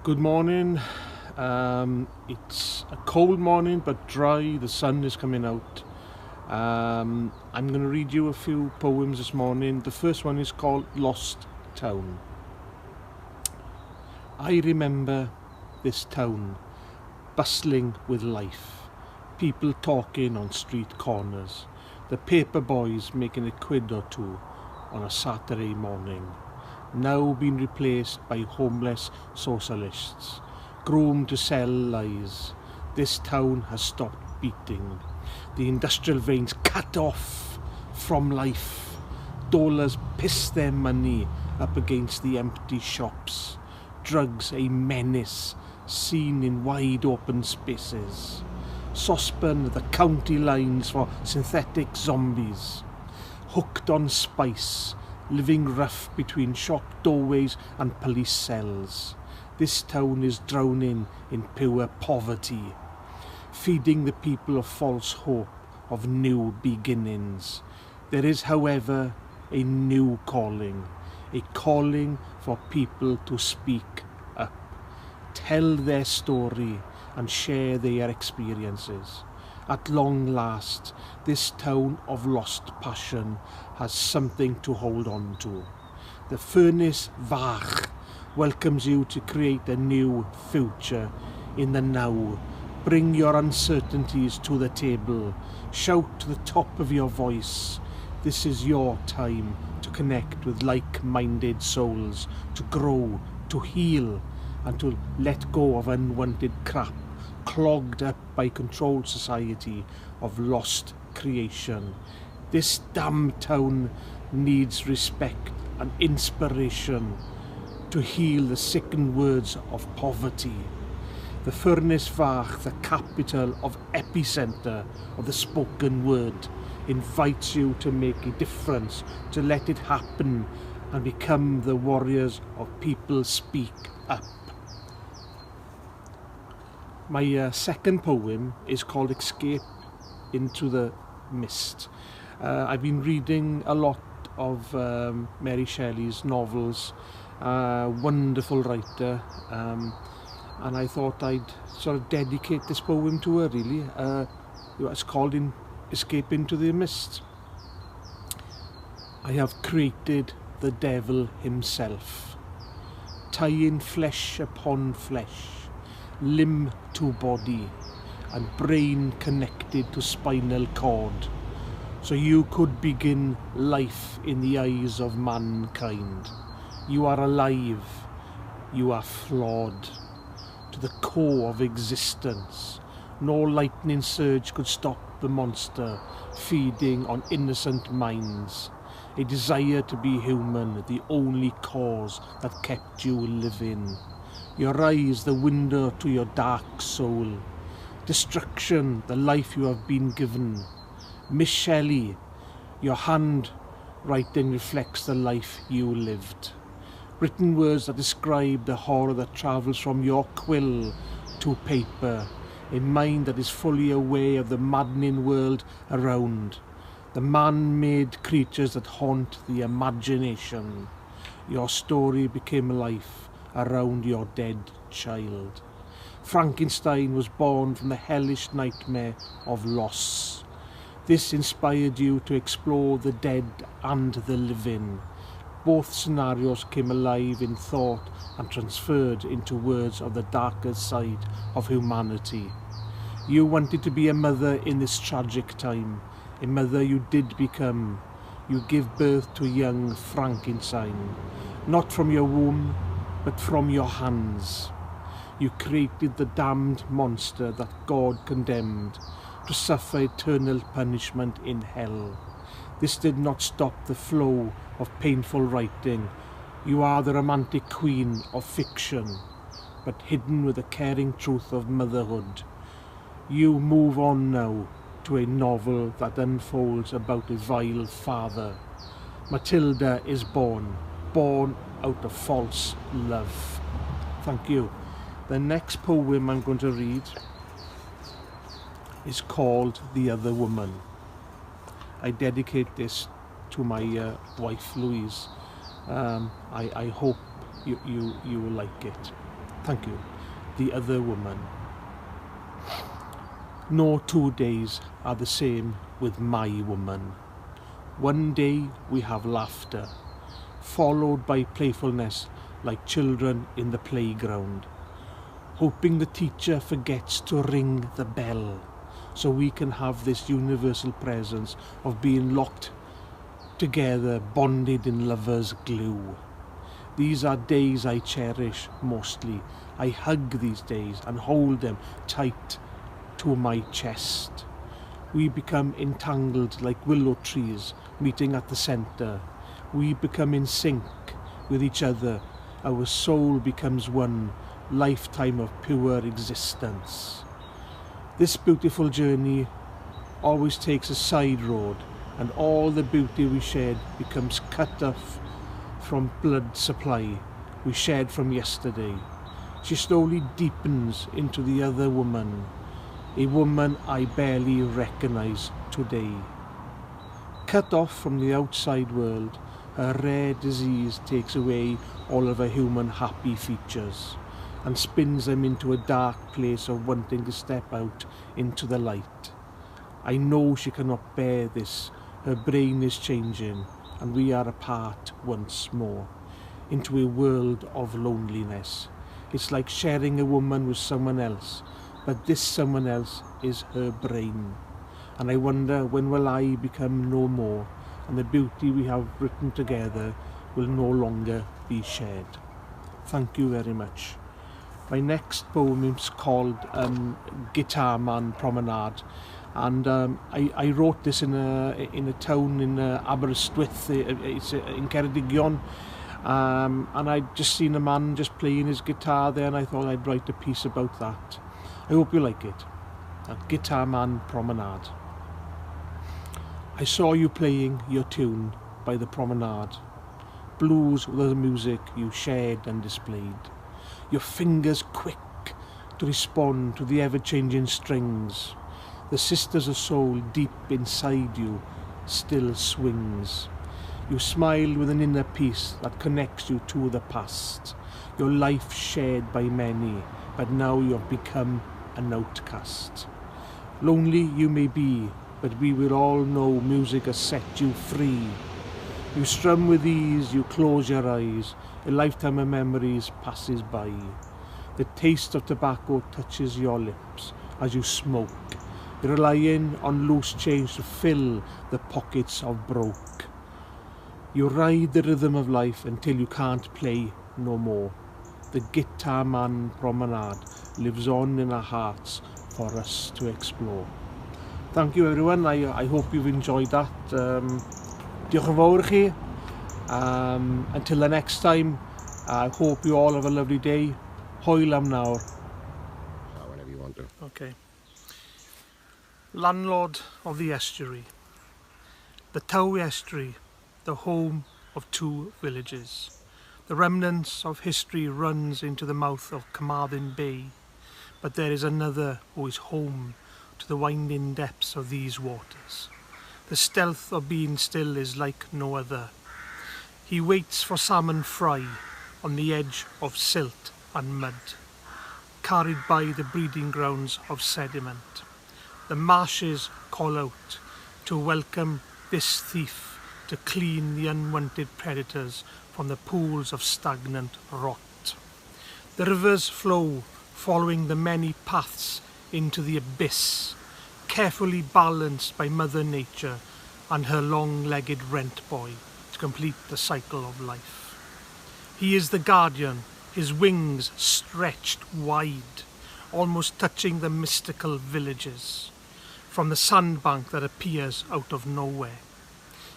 Good morning. It's a cold morning but dry. The sun is coming out. I'm going to read you a few poems this morning. The first one is called Lost Town. I remember this town bustling with life, people talking on street corners, the paper boys making a quid or two on a Saturday morning, now being replaced by homeless socialists, groomed to sell lies. This town has stopped beating. The industrial veins cut off from life. Dollars piss their money up against the empty shops. Drugs a menace, seen in wide open spaces. Saucepan the county lines for synthetic zombies. Hooked on spice, living rough between shop doorways and police cells. This town is drowning in pure poverty, feeding the people a false hope of new beginnings. There is, however, a new calling, a calling for people to speak up, tell their story and share their experiences. At long last, this town of lost passion has something to hold on to. The furnace Vach welcomes you to create a new future in the now. Bring your uncertainties to the table. Shout to the top of your voice. This is your time to connect with like-minded souls, to grow, to heal, and to let go of unwanted crap clogged up by controlled society of lost creation. This damn town needs respect and inspiration to heal the sickened words of poverty. The furnace Vach, the capital of epicenter of the spoken word, invites you to make a difference, to let it happen and become the warriors of people speak up. My second poem is called Escape into the Mist. I've been reading a lot of Mary Shelley's novels, wonderful writer, and I thought I'd sort of dedicate this poem to her really. It's called Escape into the Mist. I have created the devil himself, tying flesh upon flesh, limb to body and brain connected to spinal cord, so you could begin life in the eyes of mankind. You are alive, you are flawed to the core of existence. No lightning surge could stop the monster feeding on innocent minds. A desire to be human, the only cause that kept you living. Your eyes, the window to your dark soul. Destruction, the life you have been given. Miss Shelley, your handwriting reflects the life you lived. Written words that describe the horror that travels from your quill to paper. A mind that is fully aware of the maddening world around. The man-made creatures that haunt the imagination. Your story became life around your dead child. Frankenstein was born from the hellish nightmare of loss. This inspired you to explore the dead and the living. Both scenarios came alive in thought and transferred into words of the darker side of humanity. You wanted to be a mother in this tragic time. A mother you did become. You give birth to young Frankenstein, not from your womb, but from your hands. You created the damned monster that God condemned to suffer eternal punishment in hell. This did not stop the flow of painful writing. You are the romantic queen of fiction, but hidden with the caring truth of motherhood. You move on now to a novel that unfolds about a vile father. Matilda is born out of false love. Thank you. The next poem I'm going to read is called The Other Woman. I dedicate this to my wife Louise. I hope you will like it. Thank you. The other woman. No 2 days are the same with my woman. One day we have laughter, followed by playfulness like children in the playground, hoping the teacher forgets to ring the bell so we can have this universal presence of being locked together, bonded in lovers' glue. These are days I cherish mostly. I hug these days and hold them tight to my chest. We become entangled like willow trees meeting at the center. We become in sync with each other. Our soul becomes one lifetime of pure existence. This beautiful journey always takes a side road, and all the beauty we shared becomes cut off from blood supply we shared from yesterday. She slowly deepens into the other woman, a woman I barely recognize today. Cut off from the outside world, her rare disease takes away all of her human happy features and spins them into a dark place of wanting to step out into the light. I know she cannot bear this. Her brain is changing, and we are apart once more, into a world of loneliness. It's like sharing a woman with someone else, but this someone else is her brain. And I wonder, when will I become no more, and the beauty we have written together will no longer be shared. Thank you very much. My next poem is called Man Promenade, and I wrote this in a town in Aberystwyth. It's in Ceredigion, and I'd just seen a man just playing his guitar there, and I thought I'd write a piece about that. I hope you like it. Man Promenade. I saw you playing your tune by the promenade. Blues were the music you shared and displayed. Your fingers quick to respond to the ever-changing strings. The sisters of soul deep inside you still swings. You smiled with an inner peace that connects you to the past. Your life shared by many, but now you have become an outcast. Lonely you may be, but we will all know music has set you free. You strum with ease, you close your eyes, a lifetime of memories passes by. The taste of tobacco touches your lips as you smoke, relying on loose change to fill the pockets of broke. You ride the rhythm of life until you can't play no more. The Guitar Man Promenade lives on in our hearts for us to explore. Thank you everyone, I hope you've enjoyed that. Diolch yn fawr chi. Until the next time, I hope you all have a lovely day. Hwyl am nawr. Whenever you want to. Okay. Landlord of the estuary. The Tow Estuary, the home of 2 villages. The remnants of history runs into the mouth of Carmarthen Bay, but there is another who is home to the winding depths of these waters. The stealth of being still is like no other. He waits for salmon fry on the edge of silt and mud, carried by the breeding grounds of sediment. The marshes call out to welcome this thief to clean the unwanted predators from the pools of stagnant rot. The rivers flow following the many paths into the abyss, carefully balanced by Mother Nature and her long-legged rent boy to complete the cycle of life. He is the guardian, his wings stretched wide, almost touching the mystical villages, from the sandbank that appears out of nowhere.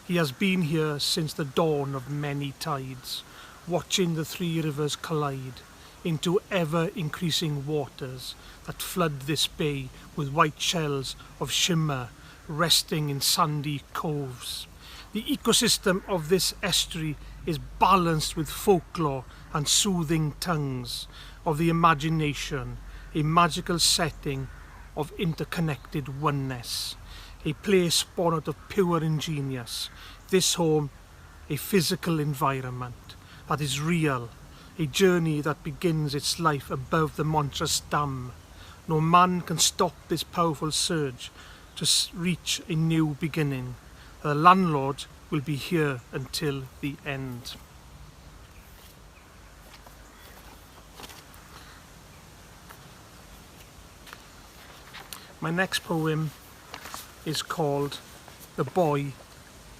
He has been here since the dawn of many tides, watching the 3 rivers collide into ever-increasing waters that flood this bay with white shells of shimmer resting in sandy coves. The ecosystem of this estuary is balanced with folklore and soothing tongues of the imagination, a magical setting of interconnected oneness, a place born out of pure ingenious. This home, a physical environment that is real, a journey that begins its life above the monstrous dam. No man can stop this powerful surge to reach a new beginning. The landlord will be here until the end. My next poem is called The Boy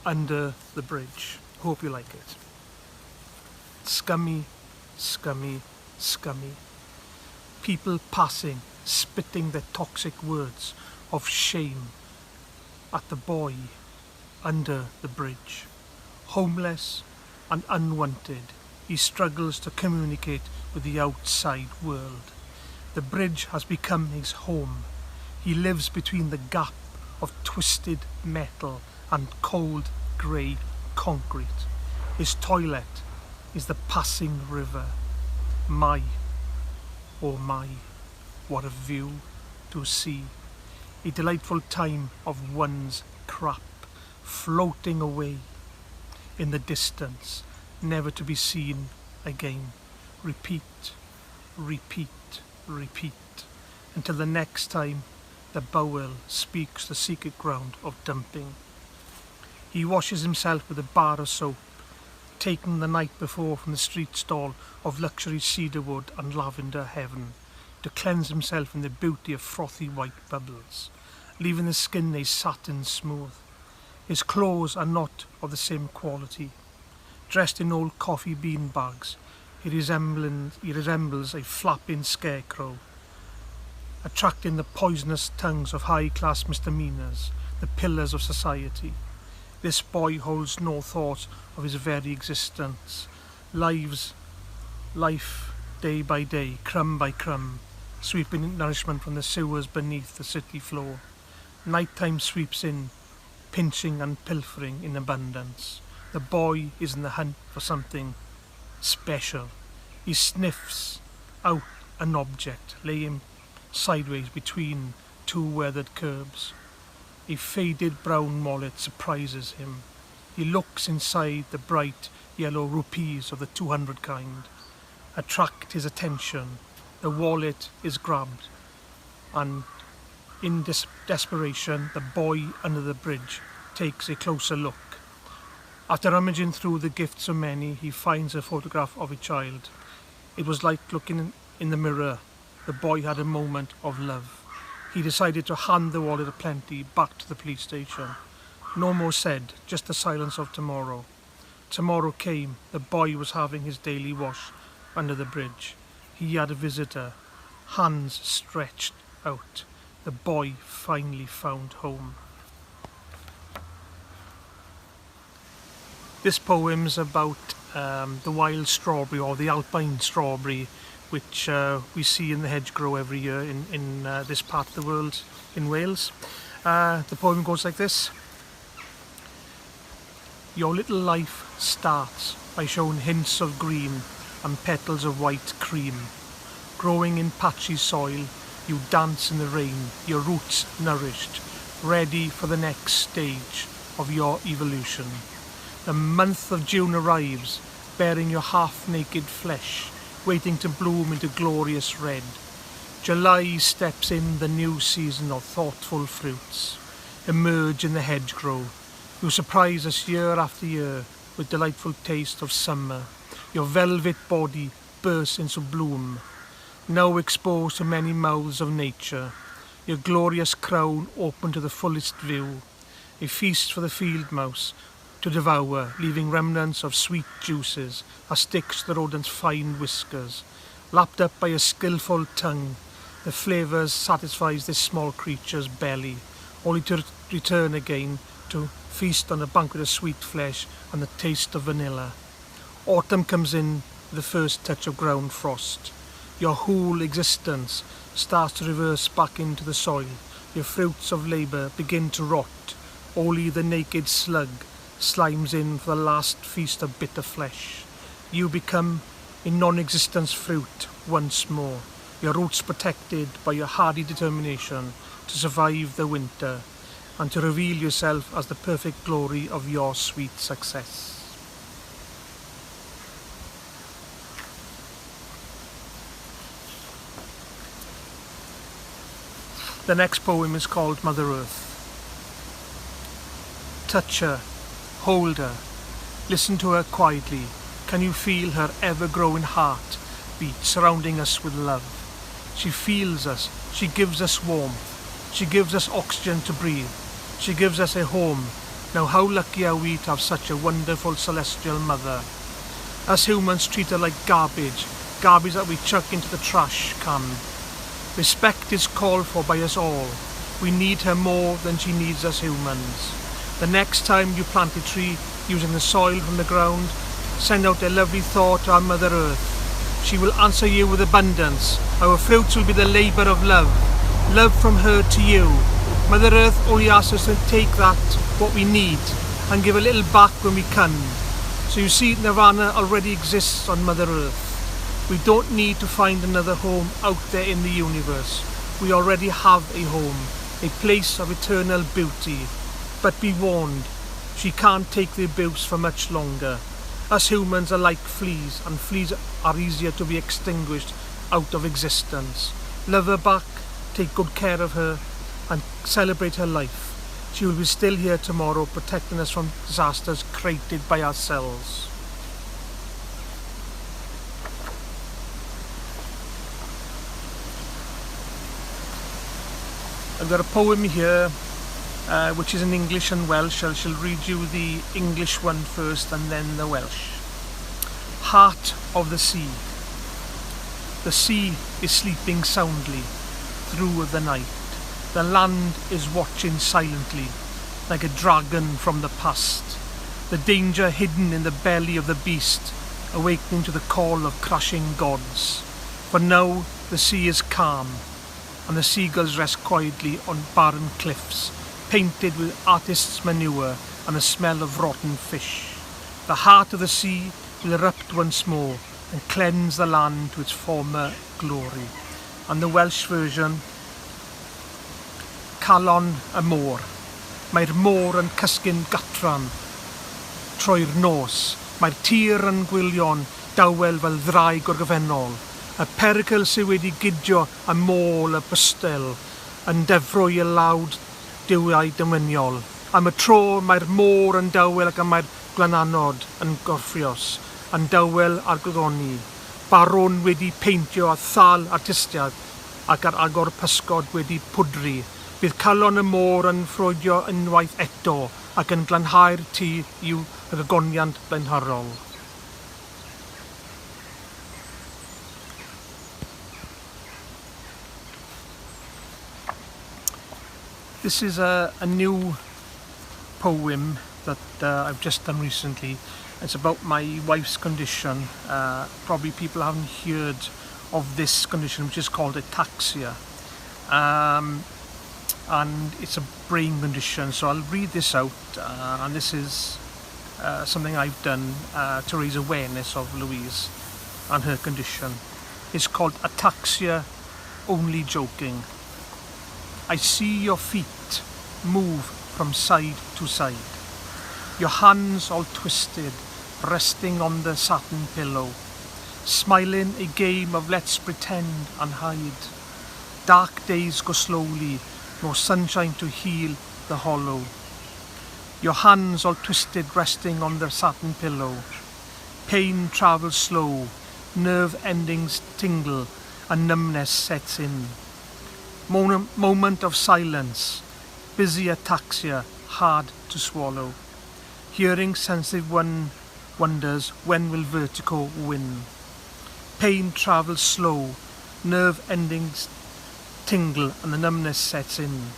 Under the Bridge. Hope you like it. Scummy, scummy, scummy. People passing, spitting their toxic words of shame at the boy under the bridge. Homeless and unwanted, he struggles to communicate with the outside world. The bridge has become his home. He lives between the gap of twisted metal and cold grey concrete. His toilet is the passing river. My, oh my, what a view to see. A delightful time of one's crap floating away in the distance, never to be seen again. Repeat, repeat, repeat, until the next time the bowel speaks the secret ground of dumping. He washes himself with a bar of soap, taken the night before from the street stall of luxury cedarwood and lavender heaven, to cleanse himself in the beauty of frothy white bubbles, leaving the skin a satin smooth. His clothes are not of the same quality. Dressed in old coffee bean bags, he resembles a flapping scarecrow, attracting the poisonous tongues of high-class misdemeanors, the pillars of society. This boy holds no thought of his very existence, life day by day, crumb by crumb, sweeping nourishment from the sewers beneath the city floor. Nighttime sweeps in, pinching and pilfering in abundance. The boy is in the hunt for something special. He sniffs out an object laying sideways between two weathered curbs. A faded brown wallet surprises him. He looks inside the bright yellow rupees of the 200 kind. Attract his attention. The wallet is grabbed, and in desperation, the boy under the bridge takes a closer look. After rummaging through the gifts of many, he finds a photograph of a child. It was like looking in the mirror. The boy had a moment of love. He decided to hand the wallet of plenty back to the police station. No more said, just the silence of tomorrow. Tomorrow came. The boy was having his daily wash under the bridge. He had a visitor, hands stretched out. The boy finally found home. This poem's about the wild strawberry, or the alpine strawberry, which we see in the hedgerow every year in this part of the world, in Wales. The poem goes like this. Your little life starts by showing hints of green and petals of white cream. Growing in patchy soil, you dance in the rain, your roots nourished, ready for the next stage of your evolution. The month of June arrives, bearing your half-naked flesh, waiting to bloom into glorious red. July steps in the new season of thoughtful fruits. Emerge in the hedgerow. You surprise us year after year with delightful taste of summer. Your velvet body bursts into bloom. Now exposed to many mouths of nature, your glorious crown open to the fullest view. A feast for the field mouse to devour, leaving remnants of sweet juices as sticks the rodent's fine whiskers. Lapped up by a skillful tongue, the flavours satisfies this small creature's belly, only to return again to feast on a banquet of sweet flesh and the taste of vanilla. Autumn comes in with the first touch of ground frost. Your whole existence starts to reverse back into the soil. Your fruits of labour begin to rot. Only the naked slug slimes in for the last feast of bitter flesh. You become a non-existence fruit once more, your roots protected by your hardy determination to survive the winter and to reveal yourself as the perfect glory of your sweet success. The next poem is called Mother Earth. Touch her, hold her, listen to her quietly. Can you feel her ever-growing heart beat surrounding us with love? She feels us, she gives us warmth, she gives us oxygen to breathe, she gives us a home. Now how lucky are we to have such a wonderful celestial mother? Us humans treat her like garbage that we chuck into the trash can. Respect is called for by us all. We need her more than she needs us humans. The next time you plant a tree using the soil from the ground, send out a lovely thought to our Mother Earth. She will answer you with abundance. Our fruits will be the labour of love. Love from her to you. Mother Earth only asks us to take that, what we need, and give a little back when we can. So you see, Nirvana already exists on Mother Earth. We don't need to find another home out there in the universe. We already have a home, a place of eternal beauty. But be warned, she can't take the abuse for much longer. Us humans are like fleas, and fleas are easier to be extinguished out of existence. Love her back, take good care of her, and celebrate her life. She will be still here tomorrow, protecting us from disasters created by ourselves. I've got a poem here which is in English and Welsh. I shall read you the English one first and then the Welsh. Heart of the sea. The sea is sleeping soundly through the night. The land is watching silently like a dragon from the past. The danger hidden in the belly of the beast, awakening to the call of crashing gods. For now the sea is calm, and the seagulls rest quietly on barren cliffs, painted with artists' manure and the smell of rotten fish. The heart of the sea will erupt once more and cleanse the land to its former glory. And the Welsh version, Calon y môr. Mae'r môr yn cysgu'n gatran troi'r nos. Mae'r tir yn gwylio'n dawel fel ddraig gorgyfennol. Y perygl sydd wedi gydio y môl y bystel yn defro i lawd diwiau dymuniol. Am y tro mae'r môr yn dawel ac mae'r glananod yn gorffios, yn dawel ar gogoni. Baron wedi peintio a thal artistiaid ac ar agor pysgod wedi pwdri. Bydd calon y môr yn ffroedio unwaith eto ac yn glanhau'r tŷ i'w gogoniant blaenharol. This is a new poem that I've just done recently. It's about my wife's condition. Probably people haven't heard of this condition, which is called ataxia. And it's a brain condition, so I'll read this out, and this is something I've done to raise awareness of Louise and her condition. It's called Ataxia, Only Joking. I see your feet move from side to side, your hands all twisted, resting on the satin pillow, smiling a game of let's pretend and hide. Dark days go slowly, no sunshine to heal the hollow. Your hands all twisted, resting on the satin pillow. Pain travels slow, nerve endings tingle, and numbness sets in. Moment of silence, busy ataxia, hard to swallow. Hearing sensitive one wonders, when will vertigo win? Pain travels slow, nerve endings tingle and the numbness sets in.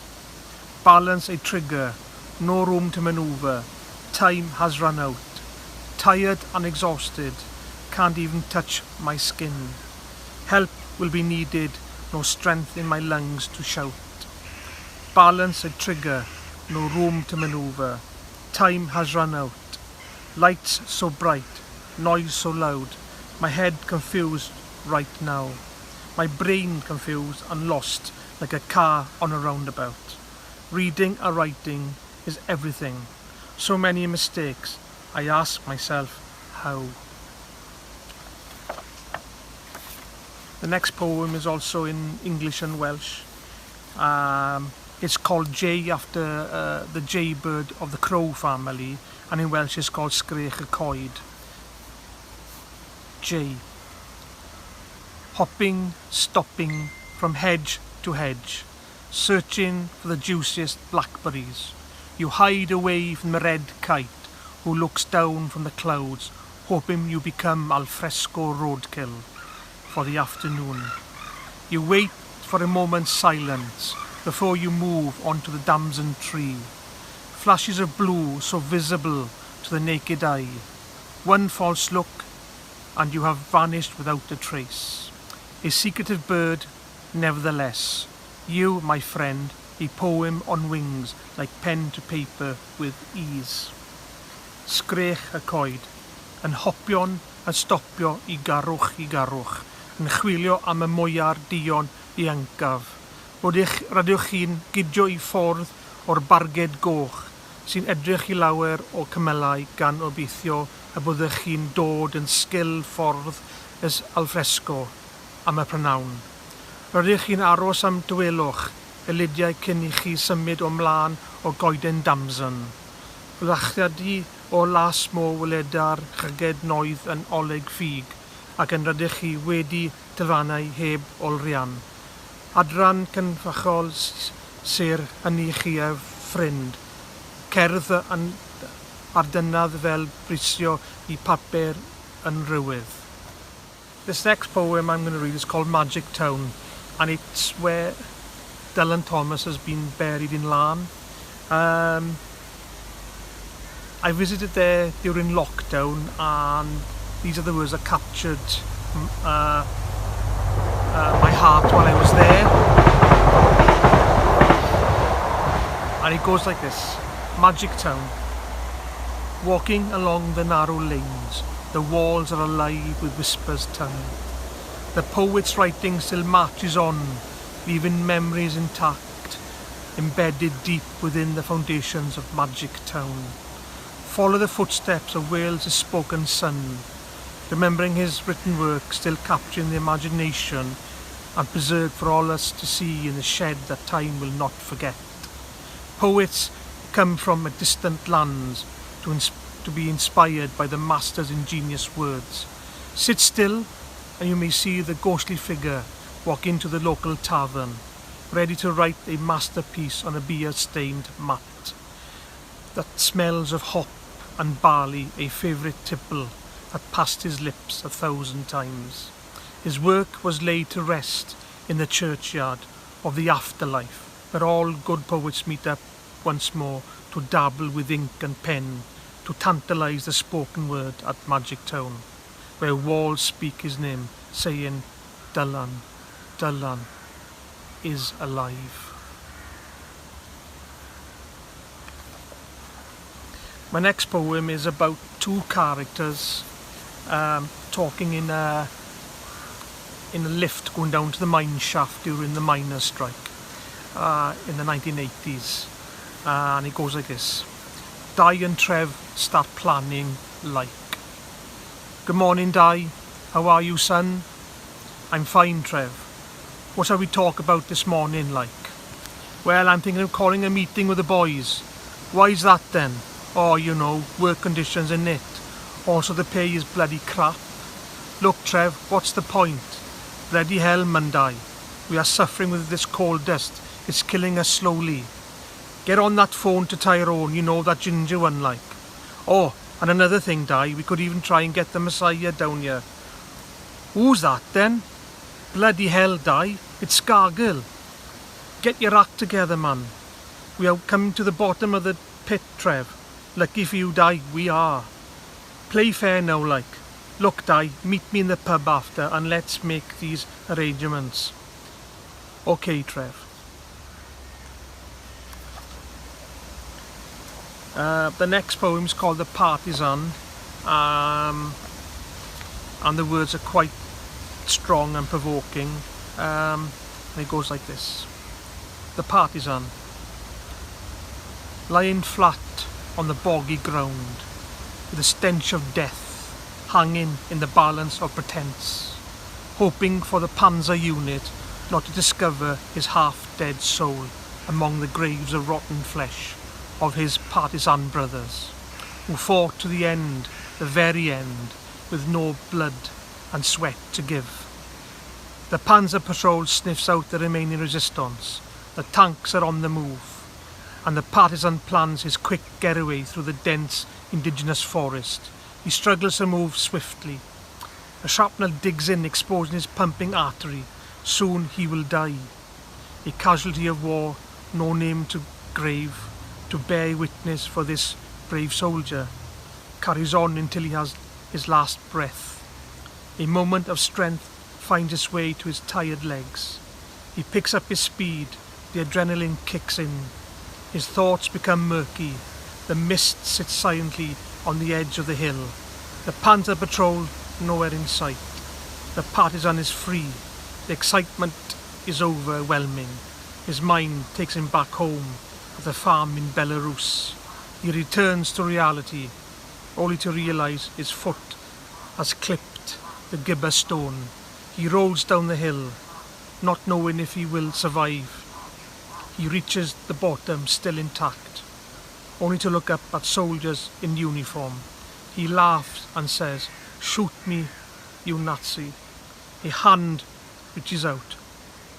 Balance a trigger, no room to maneuver, time has run out. Tired and exhausted, can't even touch my skin. Help will be needed, no strength in my lungs to shout. Balance a trigger, no room to maneuver, time has run out. Lights so bright, noise so loud, my head confused right now. My brain confused and lost like a car on a roundabout. Reading or writing is everything. So many mistakes. I ask myself, how? The next poem is also in English and Welsh. It's called Jay after the jaybird of the crow family, and in Welsh it's called Fika Coffee. Jay. Hopping, stopping from hedge to hedge, searching for the juiciest blackberries. You hide away from the red kite who looks down from the clouds, hoping you become alfresco roadkill for the afternoon. You wait for a moment's silence before you move onto the damson tree. Flashes of blue so visible to the naked eye. One false look and you have vanished without a trace. A secretive bird, nevertheless. You, my friend, a poem on wings like pen to paper with ease. Sgrech y coed, yn hopion a stopio i garwch, yn chwilio am y mwyar dion i ancaf. Rydych chi'n gidio i ffordd o'r barged goch sy'n edrych i lawer o cymelau gan obeithio y byddech chi'n dod yn sgil ffordd ys alfresco am y prynawn. Rydych chi'n aros am dywelwch y lidiau cyn i chi symud o mlaen o goeden damson. Fyddachdiadu o las mo wyleda'r chyged noeth yn oleg ffug ac yn rydych chi wedi tyfannau heb olrian. Adran cynfachol sy'r hynny chi a ffrind. Cerdd ar dynadd fel brisio i papur yn rywydd. This next poem I'm going to read is called Magic Town, and it's where Dylan Thomas has been buried in Larne. I visited there during lockdown, and these are the words that captured my heart while I was there. And it goes like this. Magic Town. Walking along the narrow lanes, the walls are alive with whispers tongue. The poet's writing still marches on, leaving memories intact, embedded deep within the foundations of Magic Town. Follow the footsteps of Wales' spoken son, remembering his written work still capturing the imagination and preserved for all us to see in the shed that time will not forget. Poets come from distant lands to be inspired by the master's ingenious words. Sit still and you may see the ghostly figure walk into the local tavern, ready to write a masterpiece on a beer-stained mat that smells of hop and barley, a favourite tipple that passed his lips 1,000 times. His work was laid to rest in the churchyard of the afterlife, where all good poets meet up once more to dabble with ink and pen, to tantalise the spoken word at Magic Town, where walls speak his name, saying, Dylan, Dylan is alive. My next poem is about two characters talking in a lift going down to the mine shaft during the miners' strike in the 1980s. And it goes like this. Di and Trev start planning like. Good morning, Di. How are you, son? I'm fine, Trev. What shall we talk about this morning, like? Well, I'm thinking of calling a meeting with the boys. Why's that then? Oh, you know, work conditions in it. Also, the pay is bloody crap. Look, Trev, what's the point? Bloody hell, Monday. We are suffering with this coal dust. It's killing us slowly. Get on that phone to Tyrone, you know, that ginger one, like. Oh, and another thing, Di, we could even try and get the Messiah down here. Who's that, then? Bloody hell, Di, it's Scargill. Get your act together, man. We are coming to the bottom of the pit, Trev. Lucky for you, Di, we are. Play fair now, like. Look, Di, meet me in the pub after and let's make these arrangements. Okay, Trev. The next poem is called The Partisan, and the words are quite strong and provoking, and it goes like this. The Partisan. Lying flat on the boggy ground, with the stench of death hanging in the balance of pretense, hoping for the panzer unit not to discover his half-dead soul among the graves of rotten flesh of his partisan brothers, who fought to the end, the very end, with no blood and sweat to give. The Panzer Patrol sniffs out the remaining resistance, the tanks are on the move, and the partisan plans his quick getaway through the dense indigenous forest. He struggles to move swiftly. A shrapnel digs in, exposing his pumping artery. Soon he will die. A casualty of war, no name to grave, to bear witness for this brave soldier, carries on until he has his last breath. A moment of strength finds its way to his tired legs. He picks up his speed, the adrenaline kicks in. His thoughts become murky. The mist sits silently on the edge of the hill. The Panzer Patrol nowhere in sight. The partisan is free. The excitement is overwhelming. His mind takes him back home at the farm in Belarus. He returns to reality, only to realise his foot has clipped the gibber stone. He rolls down the hill, not knowing if he will survive. He reaches the bottom still intact, only to look up at soldiers in uniform. He laughs and says, "Shoot me, you Nazi." A hand reaches out.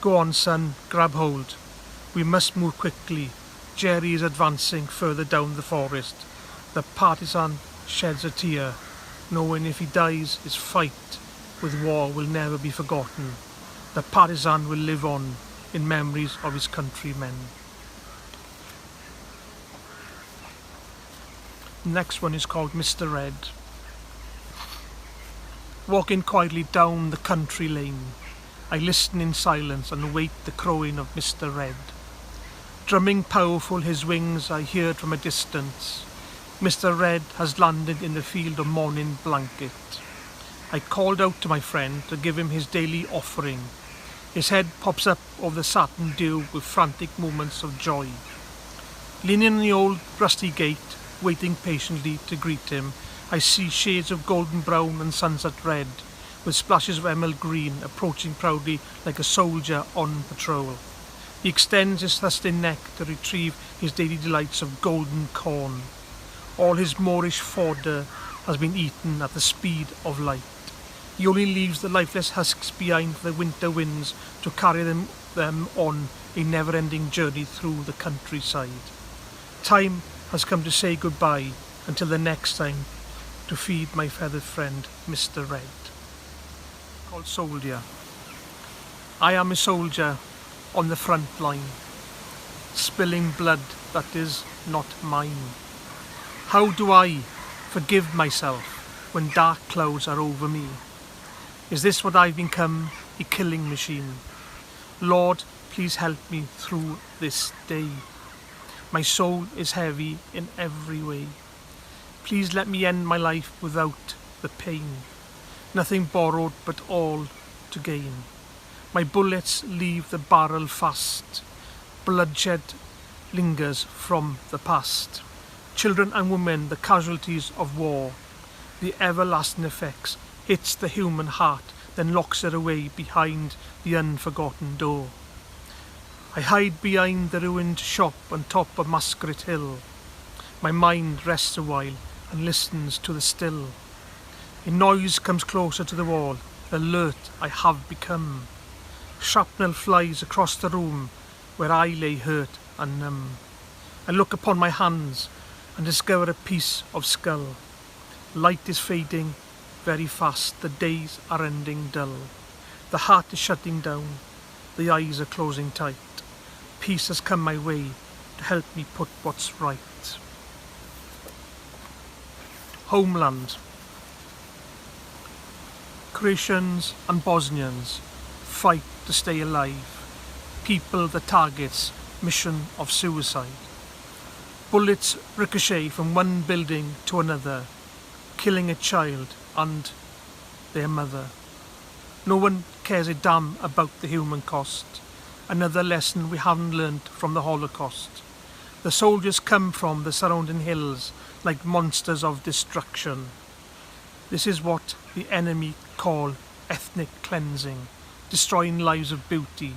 "Go on, son, grab hold. We must move quickly." Jerry is advancing further down the forest. The partisan sheds a tear, knowing if he dies, his fight with war will never be forgotten. The partisan will live on in memories of his countrymen. Next one is called Mr. Red. Walking quietly down the country lane, I listen in silence and wait the crowing of Mr. Red. Drumming powerful his wings, I heard from a distance. Mr. Red has landed in the field of morning blanket. I called out to my friend to give him his daily offering. His head pops up over the satin dew with frantic movements of joy. Leaning on the old rusty gate, waiting patiently to greet him, I see shades of golden brown and sunset red, with splashes of emerald green, approaching proudly like a soldier on patrol. He extends his thrusting neck to retrieve his daily delights of golden corn. All his Moorish fodder has been eaten at the speed of light. He only leaves the lifeless husks behind for the winter winds to carry them on a never-ending journey through the countryside. Time has come to say goodbye until the next time to feed my feathered friend, Mr. Red. Called Soldier. I am a soldier on the front line, spilling blood that is not mine. How do I forgive myself when dark clouds are over me? Is this what I've become, a killing machine? Lord, please help me through this day. My soul is heavy in every way. Please let me end my life without the pain. Nothing borrowed but all to gain. My bullets leave the barrel fast. Bloodshed lingers from the past. Children and women, the casualties of war. The everlasting effects hits the human heart, then locks it away behind the unforgotten door. I hide behind the ruined shop on top of Masquerade Hill. My mind rests a while and listens to the still. A noise comes closer to the wall, alert I have become. Shrapnel flies across the room where I lay hurt and numb. I look upon my hands and discover a piece of skull. Light is fading very fast, the days are ending dull. The heart is shutting down, the eyes are closing tight. Peace has come my way to help me put what's right. Homeland. Croatians and Bosnians fight to stay alive. People the target's mission of suicide. Bullets ricochet from one building to another, killing a child and their mother. No one cares a damn about the human cost. Another lesson we haven't learnt from the Holocaust. The soldiers come from the surrounding hills like monsters of destruction. This is what the enemy call ethnic cleansing, destroying lives of beauty,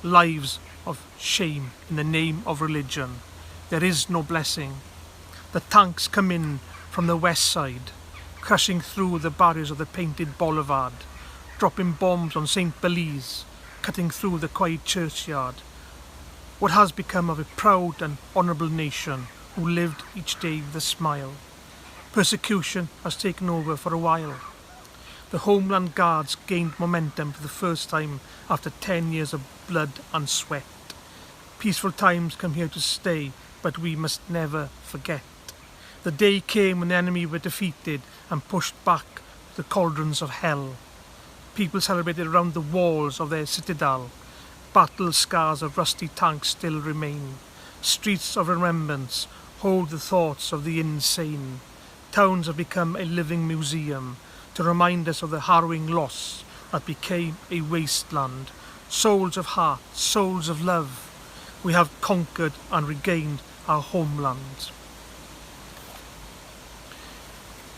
lives of shame in the name of religion. There is no blessing. The tanks come in from the west side, crashing through the barriers of the painted boulevard, dropping bombs on St. Belize, cutting through the quiet churchyard. What has become of a proud and honourable nation who lived each day with a smile? Persecution has taken over for a while. The Homeland Guards gained momentum for the first time after 10 years of blood and sweat. Peaceful times come here to stay, but we must never forget. The day came when the enemy were defeated and pushed back the cauldrons of hell. People celebrated around the walls of their citadel. Battle scars of rusty tanks still remain. Streets of remembrance hold the thoughts of the insane. Towns have become a living museum to remind us of the harrowing loss that became a wasteland. Souls of heart, souls of love, we have conquered and regained our homeland.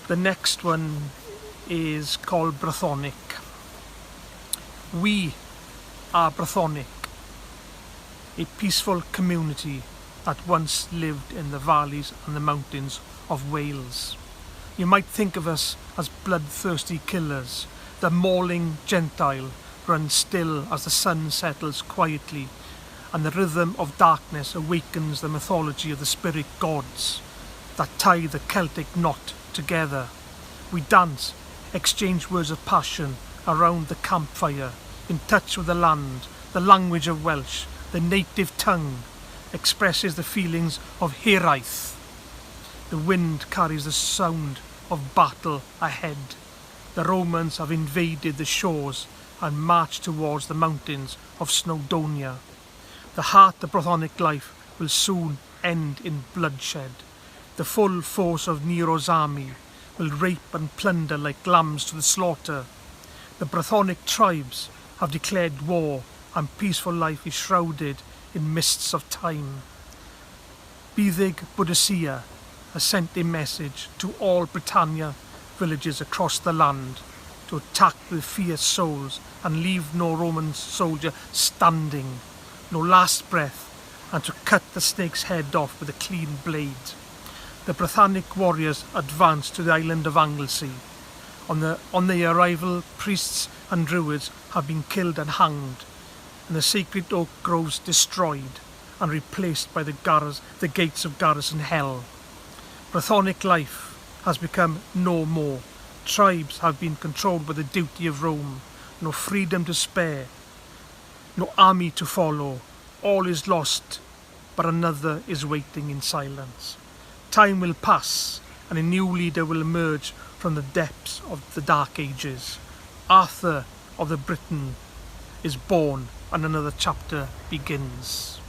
The next one is called Brathonic. We are Brathonic, a peaceful community that once lived in the valleys and the mountains of Wales. You might think of us as bloodthirsty killers. The mauling Gentile runs still as the sun settles quietly, and the rhythm of darkness awakens the mythology of the spirit gods that tie the Celtic knot together. We dance, exchange words of passion around the campfire, in touch with the land. The language of Welsh, the native tongue, expresses the feelings of hiraeth. The wind carries the sound of battle ahead. The Romans have invaded the shores and marched towards the mountains of Snowdonia. The heart of Brathonic life will soon end in bloodshed. The full force of Nero's army will rape and plunder like lambs to the slaughter. The Brathonic tribes have declared war, and peaceful life is shrouded in mists of time. Byddeg Boadicea has sent a message to all Britannia villages across the land to attack with fierce souls and leave no Roman soldier standing, no last breath, and to cut the snake's head off with a clean blade. The Brathonic warriors advanced to the island of Anglesey. On their arrival, priests and druids have been killed and hanged, and the sacred oak groves destroyed and replaced by the gates of Garrison Hell. Brathonic life has become no more. Tribes have been controlled by the duty of Rome. No freedom to spare, no army to follow. All is lost, but another is waiting in silence. Time will pass, and a new leader will emerge from the depths of the Dark Ages. Arthur of the Britain is born, and another chapter begins.